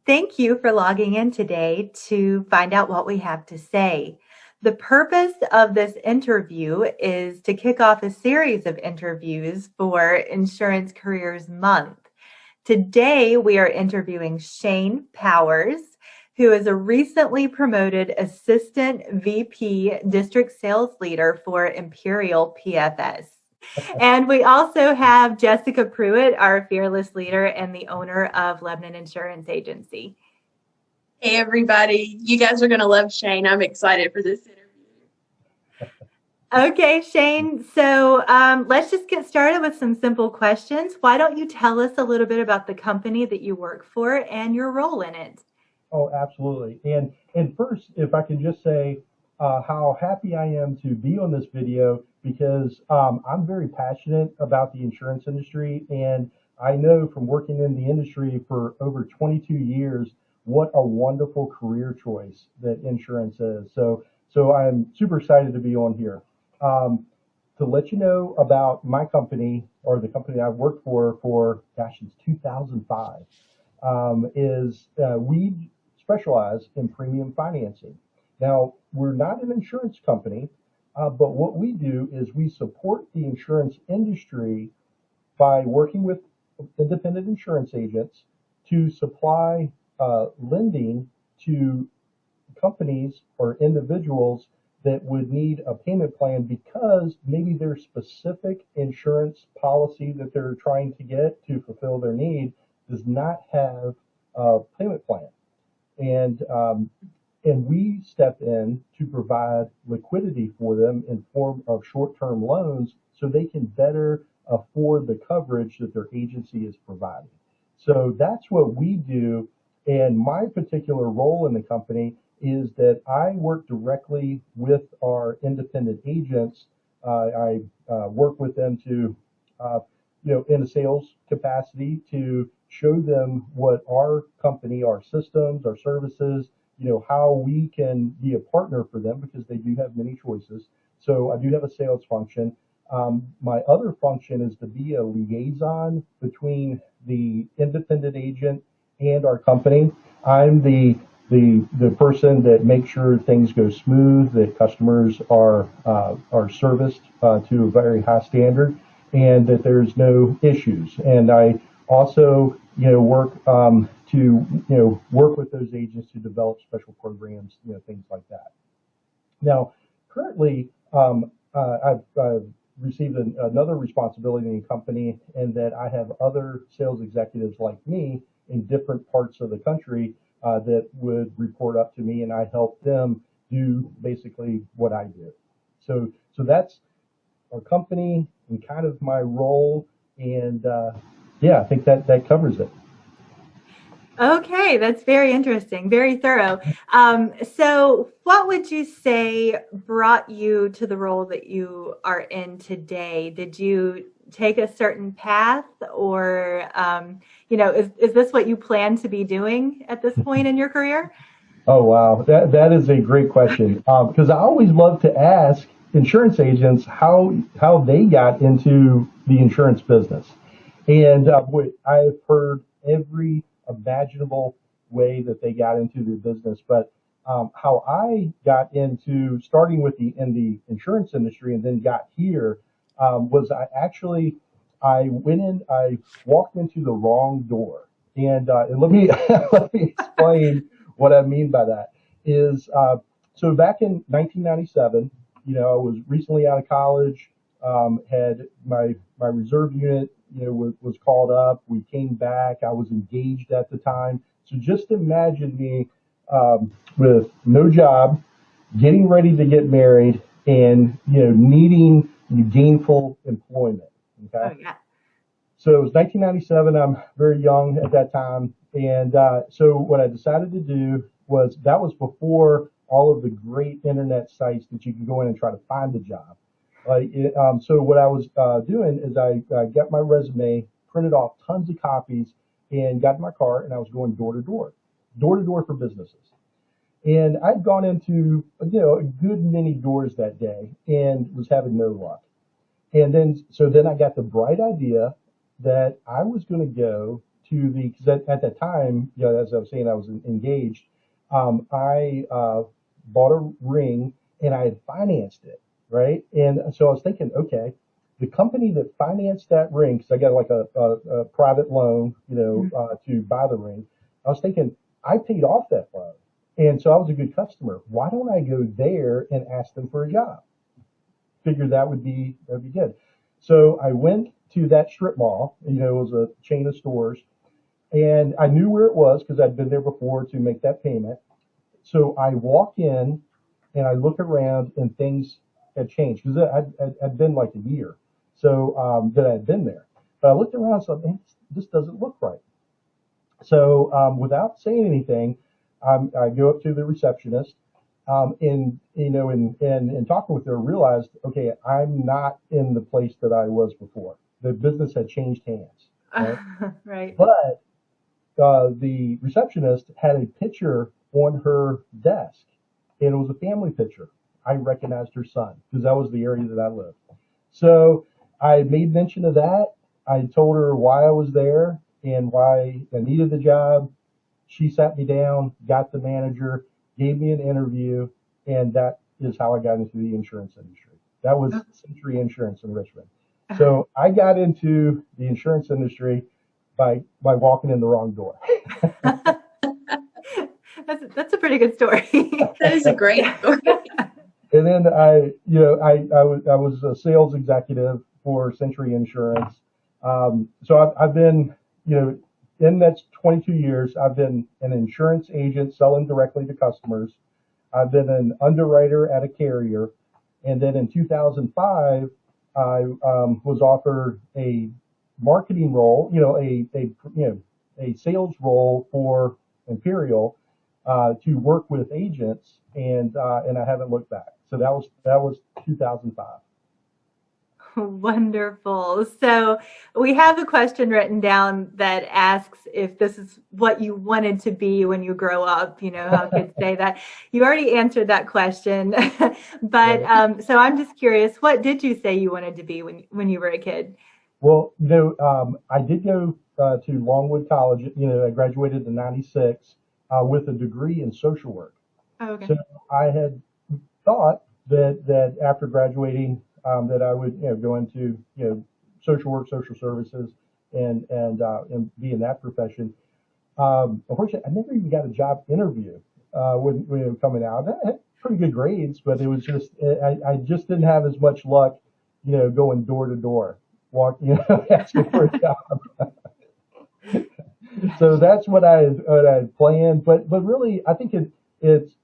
Thank you for logging in today to find out what we have to say. The purpose of this interview is to kick off a series of interviews for Insurance Careers Month. Today, we are interviewing Shane Powers, who is a recently promoted Assistant VP District Sales Leader for Imperial PFS. And we also have Jessica Pruitt, our fearless leader and the owner of Lebanon Insurance Agency. Hey, everybody. You guys are going to love Shane. I'm excited for this interview. Okay, Shane. So let's just get started with some simple questions. Why don't you tell us a little bit about the company that you work for and your role in it? Oh, absolutely. And first, if I can just say how happy I am to be on this video, because I'm very passionate about the insurance industry, and I know from working in the industry for over 22 years what a wonderful career choice that insurance is. So I'm super excited to be on here. To let you know about my company, or the company I've worked for since 2005, we specialize in premium financing. Now, we're not an insurance company, but what we do is we support the insurance industry by working with independent insurance agents to supply lending to companies or individuals that would need a payment plan because maybe their specific insurance policy that they're trying to get to fulfill their need does not have a payment plan. And we step in to provide liquidity for them in form of short-term loans so they can better afford the coverage that their agency is providing. So that's what we do. And my particular role in the company is that I work directly with our independent agents. I work with them to, in a sales capacity, to show them what our company, our systems, our services, how we can be a partner for them, because they do have many choices. So I do have a sales function. My other function is to be a liaison between the independent agent and our company. I'm the person that makes sure things go smooth, that customers are serviced to a very high standard, and that there's no issues. And I also, work to work with those agents to develop special programs, things like that. Now, currently, I've received another responsibility in the company, and that I have other sales executives like me in different parts of the country that would report up to me, and I help them do basically what I do. So that's our company and kind of my role, and I think that covers it. Okay, that's very interesting, very thorough. So what would you say brought you to the role that you are in today? Did you take a certain path, or, is this what you plan to be doing at this point in your career? Oh, wow. That is a great question, because I always love to ask insurance agents how they got into the insurance business. And I've heard every imaginable way that they got into the business, but how I got into starting in the insurance industry and then got here was I walked into the wrong door, and let me let me explain what I mean by that. Is so back in 1997, I was recently out of college, had my reserve unit, was called up. We came back. I was engaged at the time. So just imagine me with no job, getting ready to get married, and needing gainful employment. Okay. Oh, yeah. So it was 1997. I'm very young at that time, and so what I decided to do that was before all of the great internet sites that you can go in and try to find a job. So what I was doing is I got my resume, printed off tons of copies, and got in my car, and I was going door to door for businesses. And I'd gone into a good many doors that day and was having no luck. And then I got the bright idea that I was going to go to the, because at that time, as I was saying, I was engaged. I bought a ring and I had financed it, right? And so I was thinking, okay, the company that financed that ring, because I got like a private loan, to buy the ring. I was thinking, I paid off that loan. And so I was a good customer. Why don't I go there and ask them for a job? Figured that'd be good. So I went to that strip mall, it was a chain of stores, and I knew where it was because I'd been there before to make that payment. So I walk in and I look around and things had changed because I'd been like a year. So that I'd been there. But I looked around and said, man, this doesn't look right. So without saying anything, I go up to the receptionist, and talking with her, realized, okay, I'm not in the place that I was before. The business had changed hands, right? Right. But the receptionist had a picture on her desk, and it was a family picture. I recognized her son because that was the area that I lived. So I made mention of that. I told her why I was there and why I needed the job. She sat me down, got the manager, gave me an interview, and that is how I got into the insurance industry. That was Century Insurance in Richmond. So I got into the insurance industry by walking in the wrong door. That's a pretty good story. That is a great story. And then I was a sales executive for Century Insurance. So I've been, in that's 22 years, I've been an insurance agent selling directly to customers. I've been an underwriter at a carrier. And then in 2005, I was offered a marketing role, a sales role for Imperial to work with agents, and I haven't looked back. So that was 2005. Wonderful. So we have a question written down that asks if this is what you wanted to be when you grow up. You know how kids say that. You already answered that question, but Right. so I'm just curious, what did you say you wanted to be when you were a kid? Well, I did go to Longwood College. I graduated in '96 with a degree in social work. Oh, okay. So I had thought that after graduating, that I would go into social work, social services, and be in that profession. Unfortunately, I never even got a job interview when it was coming out. I had pretty good grades, but it was just I just didn't have as much luck, going door to door, asking for a job. So that's what I had planned. But really, I think it's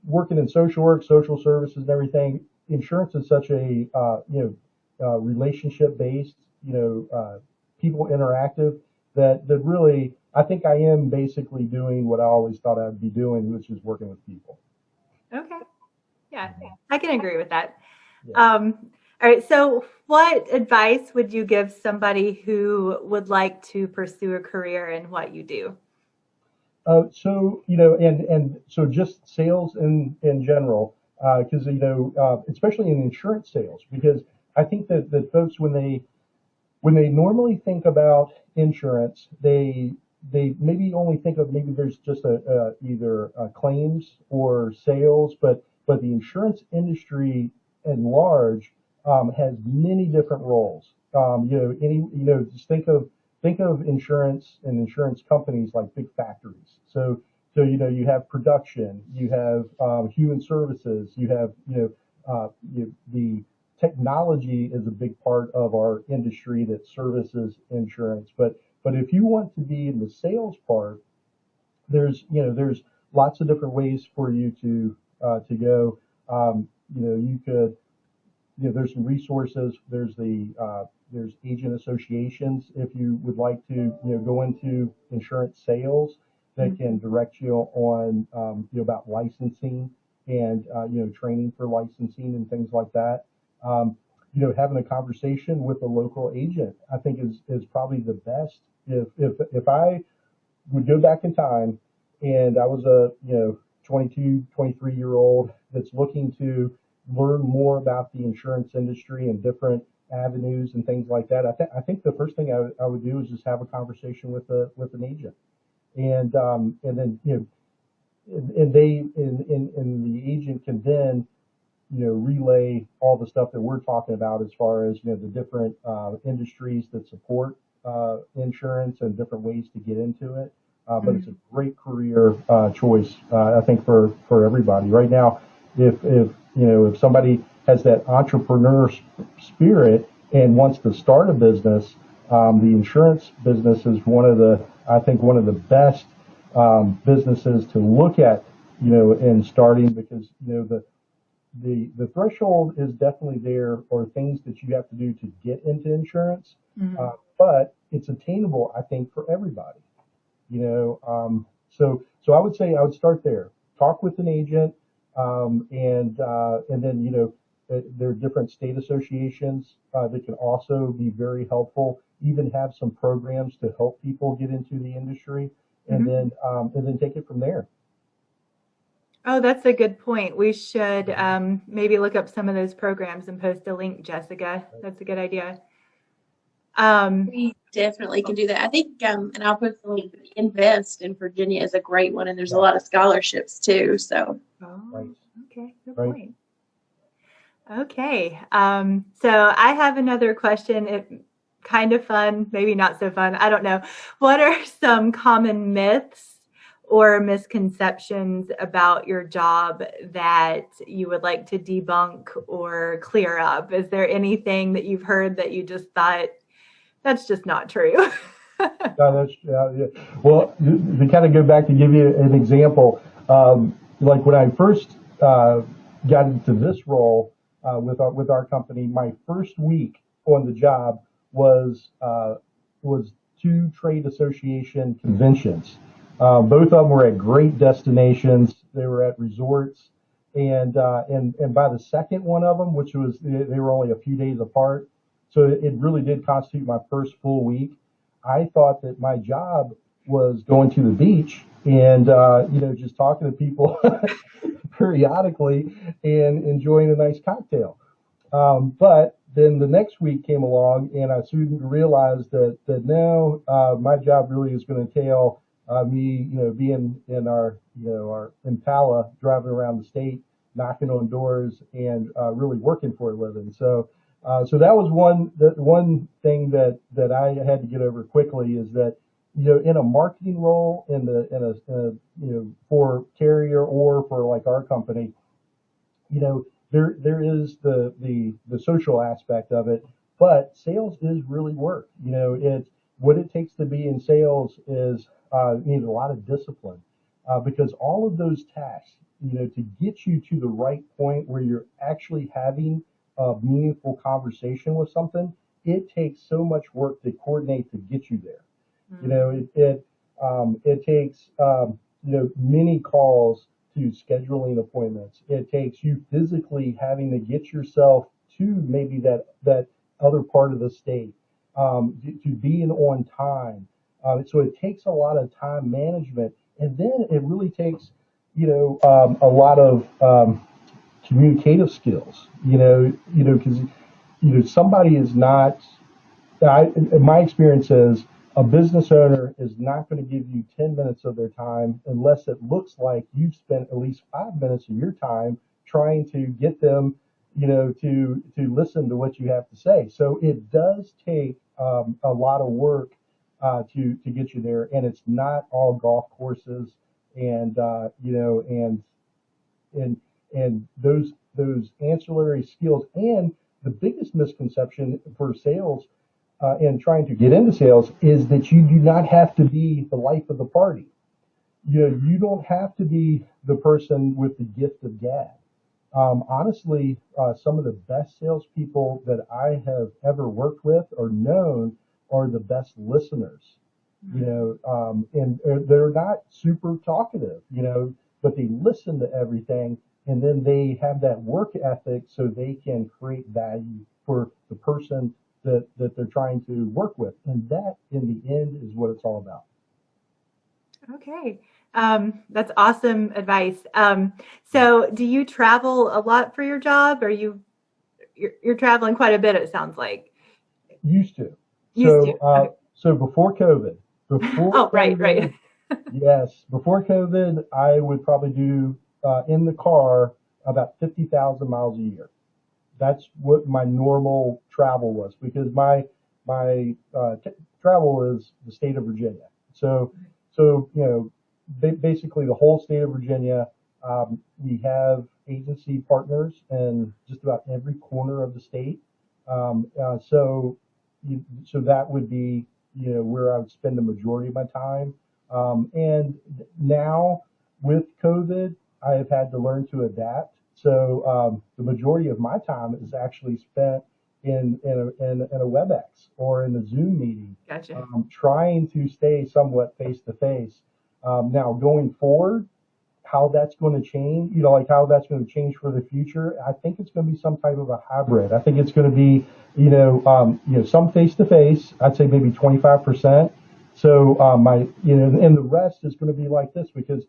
working in social work, social services, and everything. Insurance is such a relationship based, people interactive that really I think I am basically doing what I always thought I'd be doing, which is working with people. Okay. Yeah, I can agree with that. Yeah. All right. So what advice would you give somebody who would like to pursue a career in what you do? So and so just sales in general, because especially in insurance sales, because I think that folks when they normally think about insurance, they maybe only think of maybe there's just either claims or sales, but the insurance industry at large has many different roles. Just think of insurance and insurance companies like big factories. So you have production, you have human services, you have the technology is a big part of our industry that services insurance. But if you want to be in the sales part, there's lots of different ways for you to go. You could there's some resources. There's agent associations if you would like to go into insurance sales that can direct you on about licensing and training for licensing and things like that. Having a conversation with a local agent, I think is probably the best. If I would go back in time and I was a 22, 23-year-old that's looking to learn more about the insurance industry and different avenues and things like that, I think the first thing I would do is just have a conversation with an agent, and then and the agent can then relay all the stuff that we're talking about as far as the different industries that support insurance and different ways to get into it. But it's a great career choice, I think, for everybody right now. If somebody has that entrepreneur spirit and wants to start a business, the insurance business is one of the best businesses to look at, in starting, because the threshold is definitely there, or things that you have to do to get into insurance, but it's attainable, I think, for everybody. So I would say I would start there. Talk with an agent, and then there are different state associations that can also be very helpful. Even have some programs to help people get into the industry, and then take it from there. Oh, that's a good point. We should maybe look up some of those programs and post a link, Jessica. That's a good idea. We definitely can do that. I think, and I'll put the link. Invest in Virginia is a great one, and there's a lot of scholarships too. So, okay, good point. Okay, so I have another question. Kind of fun, maybe not so fun. I don't know. What are some common myths or misconceptions about your job that you would like to debunk or clear up? Is there anything that you've heard that you just thought, that's just not true? Yeah. Well, to kind of go back to give you an example, like when I first got into this role with our company, my first week on the job was 2 trade association conventions. Both of them were at great destinations. They were at resorts, and by the second one of them, which was, they were only a few days apart, so it really did constitute my first full week. I thought that my job was going to the beach and just talking to people periodically and enjoying a nice cocktail. But then the next week came along, and I soon realized that no, my job really is going to entail me, being in our Impala, driving around the state, knocking on doors, and really working for a living. So that was one thing that I had to get over quickly, is that in a marketing role, in a for carrier or for like our company, there is the social aspect of it, but sales is really work. What it takes to be in sales is needs a lot of discipline, because all of those tasks, to get you to the right point where you're actually having a meaningful conversation with something, it takes so much work to coordinate to get you there. It takes many calls to scheduling appointments. It takes you physically having to get yourself to maybe that other part of the state, to being on time. So it takes a lot of time management, and then it really takes a lot of communicative skills. Because somebody is not. My experience is, a business owner is not going to give you 10 minutes of their time unless it looks like you've spent at least 5 minutes of your time trying to get them, to listen to what you have to say. So it does take a lot of work to get you there, and it's not all golf courses and those ancillary skills. And the biggest misconception for sales and trying to get into sales is that you do not have to be the life of the party. You don't have to be the person with the gift of gab. Honestly, some of the best salespeople that I have ever worked with or known are the best listeners. And they're not super talkative, but they listen to everything, and then they have that work ethic so they can create value for the person that they're trying to work with. And that, in the end, is what it's all about. Okay. That's awesome advice. So do you travel a lot for your job? Are you you're traveling quite a bit, it sounds like. Used to. Used So, to. Okay. so before COVID, before Oh, right, COVID, yes, before COVID, I would probably do in the car about 50,000 miles a year. That's what my normal travel was because my travel is the state of Virginia. So basically the whole state of Virginia. We have agency partners in just about every corner of the state. So that would be where I would spend the majority of my time. And now with COVID, I have had to learn to adapt. So the majority of my time is actually spent in a WebEx or in a Zoom meeting, Gotcha. trying to stay somewhat face to face. Now going forward, how that's going to change, like how that's going to change for the future, I think it's going to be some type of a hybrid. I think it's going to be, some face to face. I'd say maybe 25%. So and the rest is going to be like this because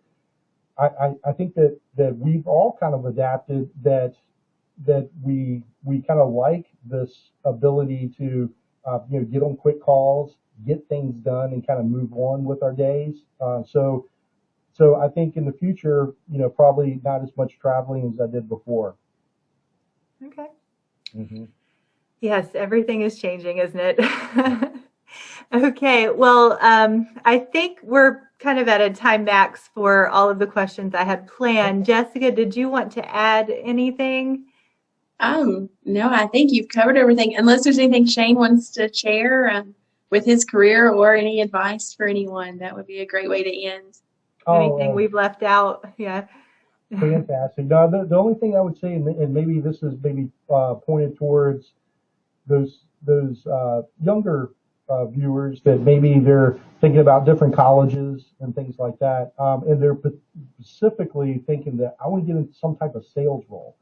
I think that we've all kind of adapted that we kind of like this ability to get on quick calls, get things done, and kind of move on with our days. So I think in the future, probably not as much traveling as I did before. Okay. Mm-hmm. Yes, everything is changing, isn't it? Okay, well, I think we're kind of at a time max for all of the questions I had planned. Jessica, did you want to add anything? No, I think you've covered everything. Unless there's anything Shane wants to share with his career or any advice for anyone, that would be a great way to end. Anything we've left out? Yeah. Fantastic. No, the only thing I would say, and maybe this is pointed towards those younger viewers that maybe they're thinking about different colleges and things like that, and they're specifically thinking that I want to get into some type of sales role.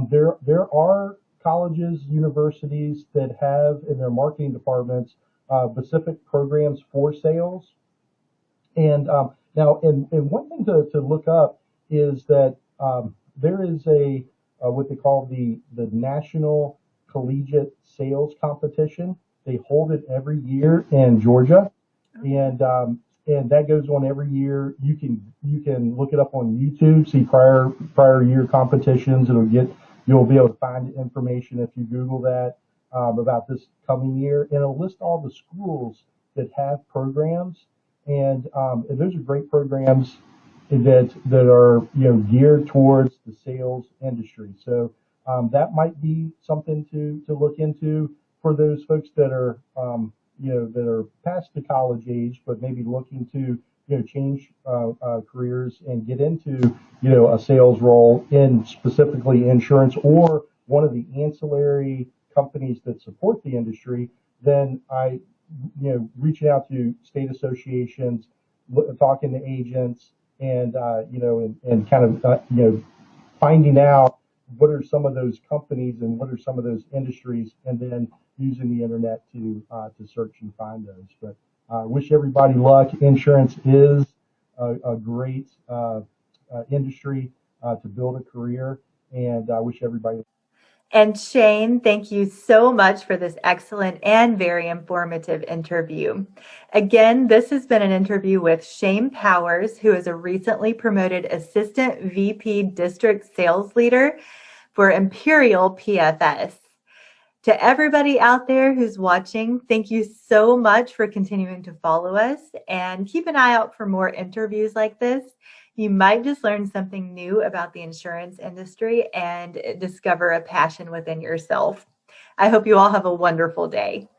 There are colleges, universities that have in their marketing departments specific programs for sales. And now, and one thing to look up is that there is a what they call the National Collegiate Sales Competition. They hold it every year in Georgia, and that goes on every year. You can look it up on YouTube, see prior year competitions. You'll be able to find information if you Google that about this coming year, and it'll list all the schools that have programs. And those are great programs that are geared towards the sales industry. So that might be something to look into for those folks that are that are past the college age, but maybe looking to change careers and get into a sales role in specifically insurance or one of the ancillary companies that support the industry. Then reaching out to state associations, talking to agents, and and kind of finding out what are some of those companies and what are some of those industries, and then using the internet to search and find those. But I wish everybody luck. Insurance is a great industry to build a career, and I wish everybody. And Shane, thank you so much for this excellent and very informative interview. Again, this has been an interview with Shane Powers, who is a recently promoted Assistant VP District Sales Leader for Imperial PFS. To everybody out there who's watching, thank you so much for continuing to follow us, and keep an eye out for more interviews like this. You might just learn something new about the insurance industry and discover a passion within yourself. I hope you all have a wonderful day.